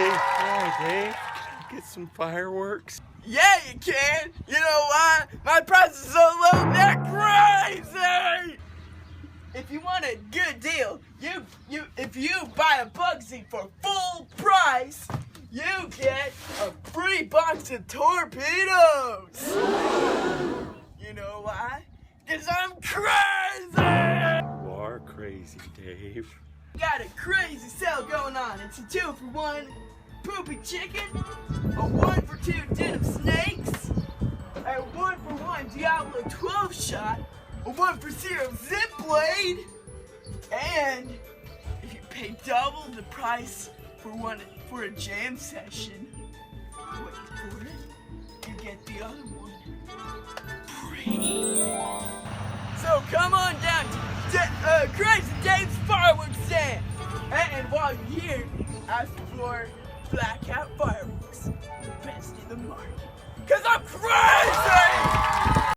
Hi, Dave. Get some fireworks. Yeah, you can. You know why? My prices are so low, they're crazy. If you want a good deal, if you buy a Bugsy for full price, you get a free box of torpedoes. You know why? Because I'm crazy! You are crazy, Dave. Got a crazy sale going on. It's a 2-for-1 poopy chicken, a 1-for-2 den of snakes, a 1-for-1 Diablo 12 shot, a 1-for-0 zip blade, and if you pay double the price for a jam session, wait for it, you get the other one free. So come on down to Crazy Dave's fireworks stand, and while you're here, ask for blackout fireworks, the best in the market, 'cause I'm crazy!